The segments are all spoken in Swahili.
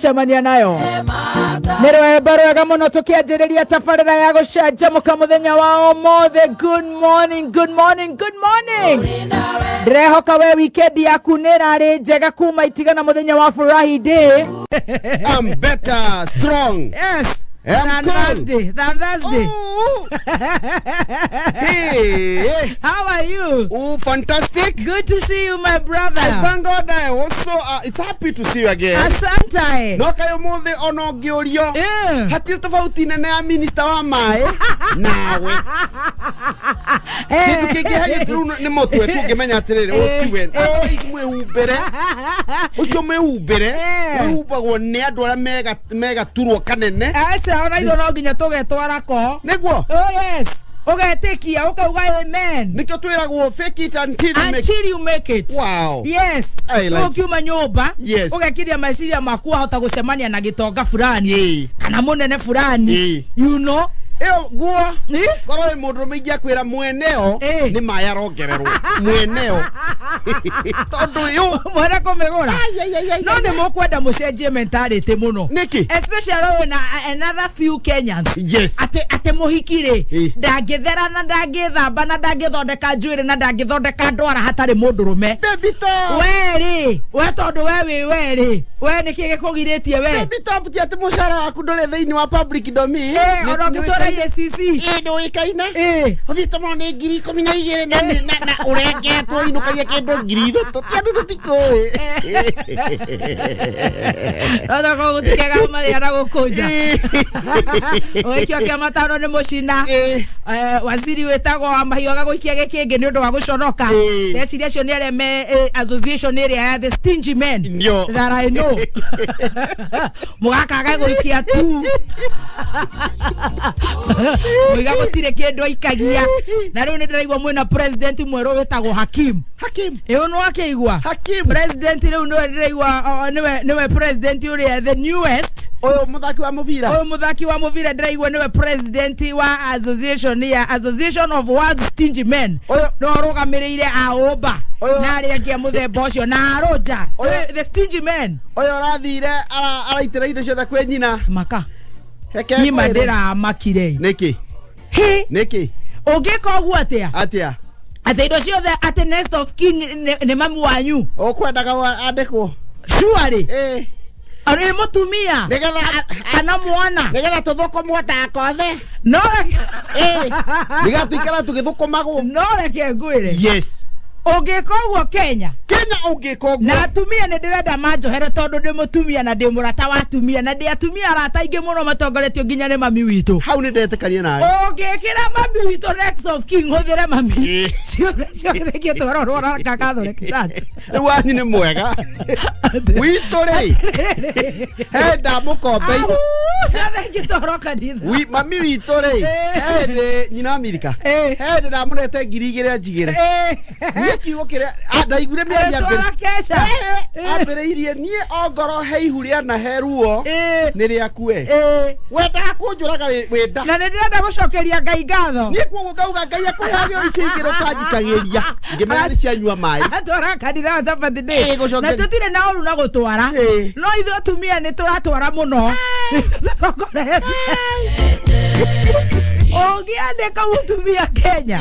tucemania nayo nero barega muno tukianjiriria tabarira ya gucanjamuka muthenya wa omothe. Good morning, good morning, good morning. Ndirehoka we weekend yaku nirari njega kuma itigana muthenya wa Furahi Day. I'm better, strong. Yes. I'm Thursday. Oh. Hey. How are you? Oh, fantastic. Good to see you, my brother. I thank God I also it's happy to see you again. Asante. No kayo mothe ono giorio. Hatir tofauti na ya minister wa mai. Nawe. Kitu kiki hali turu ni motu etu gemenya atirere otiwen. Ismwe ubere. Ucho me ubere. Ubagwo ne adora mega turu kanene. Ona ido no ginya tugetwara ko niguo. Oh yes, ugetekia ukauga amen. Nikyo twiragwo fake it until you make it. Wow. Yes. Ukiuma nyumba ugekiria maiciria maku hota gucemania na gitonga fulani kana munene fulani. You know eo guo koro mundu mingi akwira mweneo ni maya rongererwo mweneo tondu yu mwara kumegura no ni mukwenda mucenjie mentality muno niki especially na another few Kenyans. Yes. ate muhikire ndangithera na ndangithamba na ndangithondeka njwiri na ndangithondeka ndwara hatari mundurume bebito we tondu we niki gikugiritie we bebito aputia ati mushara waku ndore thiini wa public domain ono gitora YCC ndo ikaina uthite mo ni 12,000 na urengetwo inukagia kindu 3,000 tiandi tutikoe ona ko gutikega mari ara gukunja oikio kia matano ni mucina waziri wetagwo wa mahiu agaguikia gikingi ni undu wa guconoka ndeciria cio ni areme association area ya the stingy men that I know mugakaga guikia tu Mwiga gutire kindu ikagia na riu ni ndiraigwa mwena president mweru wetagwo Hakim no akeigwa president riu no ndiraigwa niwe president uri the newest oyo muthaki wa muvira ndiraigwa niwe president wa association of world stingy men no rugamirire aomba na ari angia muthemba ucio na aroja the stingy men oyo rathire araitira indo ciothe kwe nyina maka ni madera makire niki ugika ogwo atia ate indo ciothe ate next of king ne mamu wanyu okwendaga andikwo surely ari mutumia kana mwana nigetha tuthukomwo ta kothe no nigetha tuikara tugithukomagwo no reke ngwire yes ugika ogwo Kenya ugika ogwo na atumia ni ndirenda manjohere tondu ndi mutumia na ndi murata wa atumia na ndi atumia arata ingi muno matongoretio nginya ni mami witu hau ni ndetekania nawe ugikira mami witu next of king huthire mami ciothe gitwarwo rakathore kichacha wanyu ni mwega witu ri henda mukombe ciothe gitwarwo kanitha mami witu ri nyina Amerika henda murete 2,000 njigire kiugo kiria ndaigure mĩaria ambĩrĩirie niĩ ongoro heihuria na heruo nĩ rĩaku wendaga kũnjũraga wenda na nĩndĩrenda gũcokeria Ngai ngatho niĩ kuoguo ngauga Ngai akũheage icio ingĩ ũkanjikagĩria ngĩmenya nĩ cianyua maĩ twara kanitha wa Sabbath day na tũtirĩ na ũru na gũtwara no ithuĩ atumia nĩ tũratwara mũno Ogiandika mutumia Kenya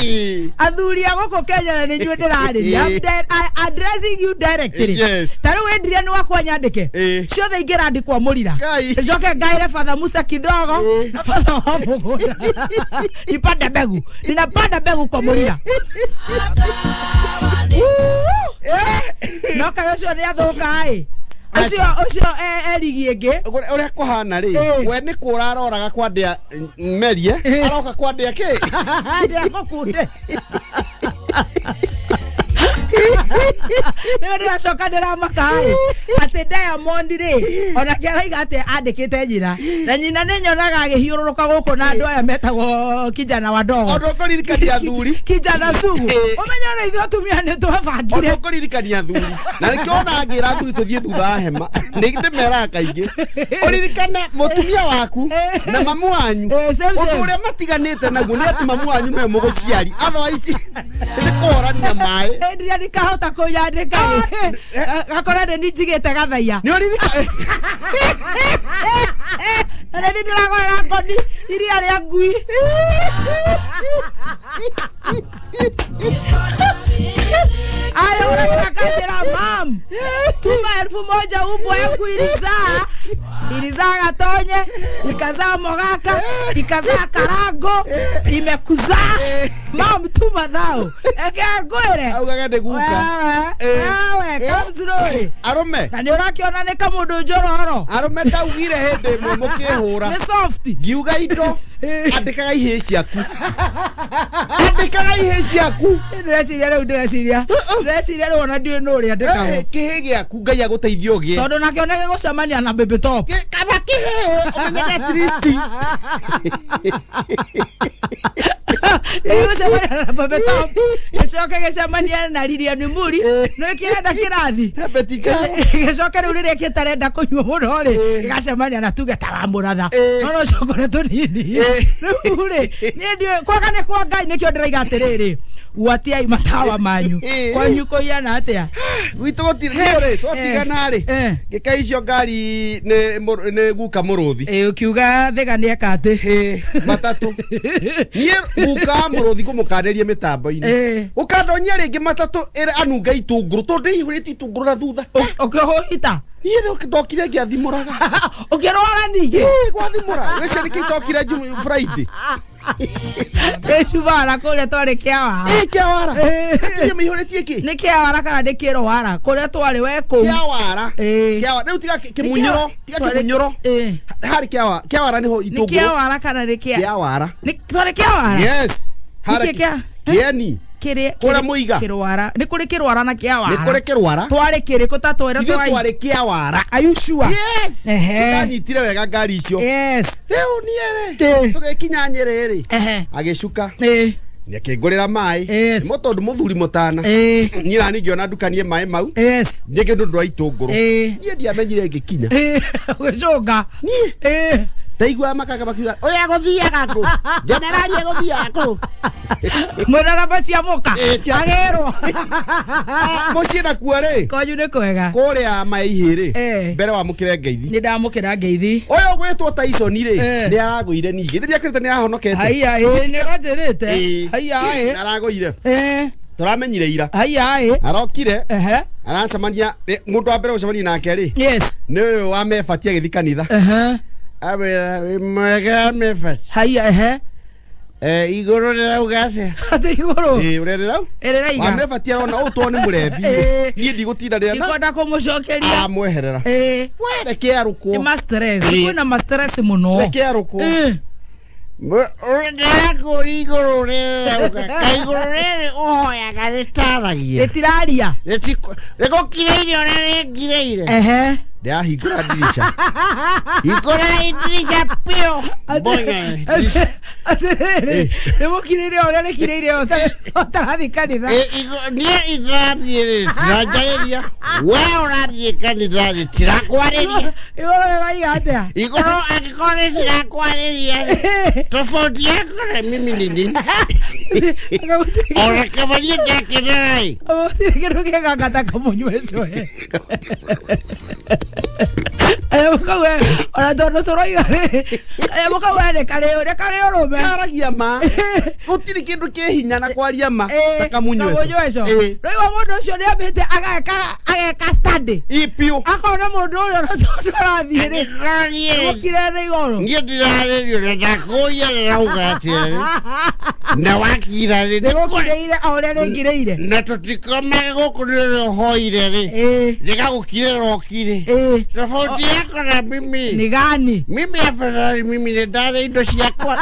athuri agoko Kenya na ninyu ndirariria I'm addressing you directly taru wendiria ni wakwa nyandike ciothe ingirandikwa murira njoke ngaire Father Musa kidogo na Father wa Mugunda ninapanda mbegu kwa murira no kayo cio ni athuka Ocio erigienge uri kuhana ri we ni kuraroraga kwandia merie aroka kwandia ki ndia makunde Niwe ndiracoka ndiramakari ati Diamond ri ona kiaraiga ati andikite nyina na nyina ni nyonaga agihiururuka guku na andu aya metagwo kijana wa ndogo odokoririkania thuri kijana sugu umenya na ithuĩ atumia ni twabangire odokoririkania thuri na nikiona ngira thuri tuthie thutha hema ni ndimera kaingi uririkane mutumia waku na mamu wanyu undu uria matiganite naguo ni ati mamu wanyu niwe muguciari otherwise ni kuorania mai ndria nikahota kuyandika Gakora ni jigete gathaya. Ni ori Ani ndiragoera ngoni iria ria ngui. Ayo unakakira mam. Tuma 1000 ubwa ya ilizaa gatonye, ikazaa mogaka, ikazaa karago, imekuzaa. Mam tuma thao. Eke ngwire. Au gagende guka. Awe kamsiroi. Arume. Na ni urakiona ni kamundu njororo. Arume taugire hende mwe mukihura. Ni soft. Giuga indo. Andikaga ihe ciaku. Andikaga ihe ciaku. Ndeciria riu ndeciria. Ndeciria riu ona ndiwe no ri andikaga. Kihe giaku Ngai aguteithie ugie. Tondu nakio nege gucemania na baby top. Kaba kihe omenyega tristi. Ego cemania na baby top. Gicoke gicemania na Lilian Muri. No kienda kirathi. Beticha. Gicoke riu riria kitarenda kunyua muno ri. Gicemania na tuge tawamuratha. No no cokore tunini. Rure ni ndio kwaga ne kwa Ngai nikio ndiraiga atiriri watiai matawa manyu kwanyu koiana atia Witu gotire twatigana ri gika icio ngari ne guka muruthi ukiuga thega ni akate matatu nie guka muruthi kumukanderia mitambo-ini ukandonyia ringi matatu ira anunga itunguru to ndihuriti itunguru na thutha ukihita Niye ndokire ngiathimuraga. Ukirora ningi. Gwathimura. Wese nikitokire Friday. Eshubara kule twari kiawara. Kiawara. Ati mihoretie ki? Ni kiawara kana de kirowara. Kule twari weko. Kiawara. Kiawara. Neu tiga kimunyoro. Tiga kimunyoro. Hari kiawara. Kiawara niho itunguru. Ni kiawara kana de kiawara. Ni twari kiawara. Yes. Hari kieni. Kura muiga kirwara ni kuri kirwara na kiawara ni kuri kirwara twari kiriko tatwera twari kiawara are you sure yes ndanyitire wega ngari icio yes riu niere tugekinya Nyeri agicuka ni akingurira mai ni mutondu muthuri mutana nyira ningiona ndukanie mai mau yes ngike ndu ndwa itunguru nie ndiamenyire ngikinya gicunga nie Taigua makaga bakiuga oya gothiaga ku generali egothiaga ku mwena bacia muka agerwo mucie na kuare konyu ni kwega kuria maihiri mbere wa mukire ngeithi ni ndamukira ngeithi oyo gwetwo Tyson ri ni araguire ningi thiria kirite ni ahonokete haya ni rajirite haya araguire turamenyire ira haya arokire aracemania mundu wa mbere gucemania nake ri yes ni wa mefatia githi kanitha Abera mwega mefat. Haya igoro rau gase. Ate igoro. Urererau? Ereraiga. Wa mefatia ona utone murevi. Ni ndigutinda rena. Ikonda kumucokeria. Mweherera. Were kiaruko. Ni mastress. Kuna mastress muno. Kiaruko. Urerako igoro rau ga. Igoro rere ohoya garetaragia. Retiraria. Reko kireire ona ngireire. Dia higura dirisha. Higura dirisha pio. Boya dirisha. Demo kirire ora le kirire ota di kanitha. Nie idradi trajaria. Ora di kanitha tirakwareria. Igoro vai atea. Igoro akikore tirakwareria. Tofauti yako mimi nini? Ora kavalia jakirai. Oh, quiero que gagata como yo eso Mukawe ora tono toro igare mukawe ne kareo robe karagia ma gutiri kindu kihinya na kwaria ma takamunyo eso rego mundu ucio ni amite ageka study ipio akona mundu ucio tono arathire mukire igoro ngie ndirarerio ndakoya raugati na wakira ri nigukireire ore ringireire na tutikoma gukurire hoire ri rigagukire rokire tofauti yako na mimi ni gani mimi afadhali mimi ni dare indo ciakwa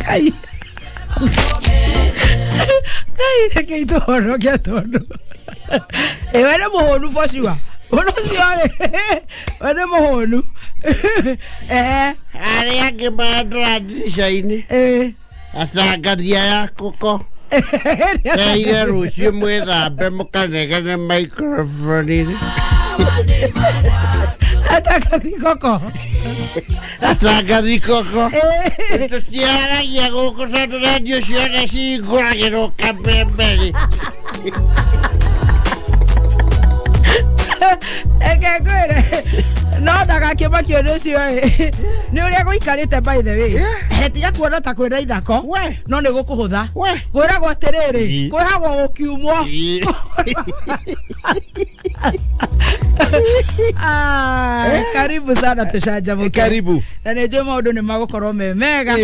kai kai toro kia toro wene muhonu for sure uno siore wene muhonu ari ange mandra dirisha-ini atangaria yako ko Kaire rucio mwethambe mukanegene microphone-ini Ataka rikoko. Ataka rikoko. Tutiara ya goko sa radio siya si guragero kapembeli. Eke kwere. No daga kiba kiodo cio ni uria guikarite by the way hetiga kuona ta kwira ithako no ni gukuhutha kwira gwa tiriri kwira gwa gukiumwo karibu sana tushajamuke karibu na ni njuma undu ni magukorwo me mega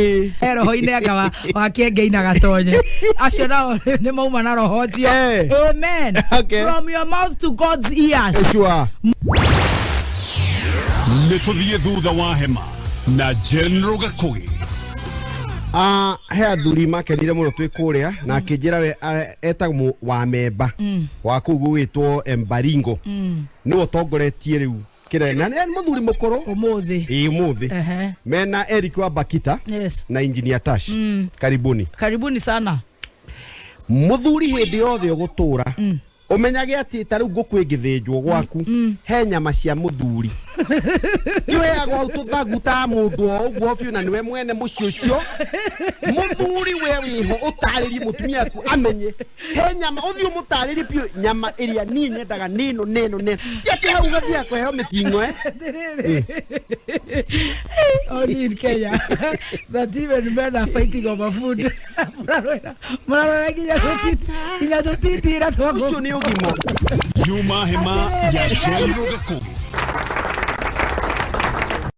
roho-ini anga wa kiengeina gatonye acio nao ni mauma na roho cio amen from your mouth to God's ears sure Nituthie thutha wa hema na General Gakugi. He athuri makenire muno twi kuria na akinjira we etagwo wa memba wa kugu witwo Embaringo ni utongoretie riu kirena ni muthuri mukuru umuthi mena Eric wa Bakita na Engineer Tash karibuni sana muthuri hindi yothe ugutura umenyage ati tariu ngukwingithinjwo gwaku he nyama cia muthuri tiwe agwa ututhaguta mundu ogwo fiu na niwe mwene mucio cio muthuri we wiho utariri mutumia aku amenye he nyama uthio mutariri piu nyama iria ni nyendaga nino tiati hau gathia ko heo mitingo only in Kenya that even men are fighting over food mara ginya totitira ucio ni ugimo Yuma hema ya General Gakugi.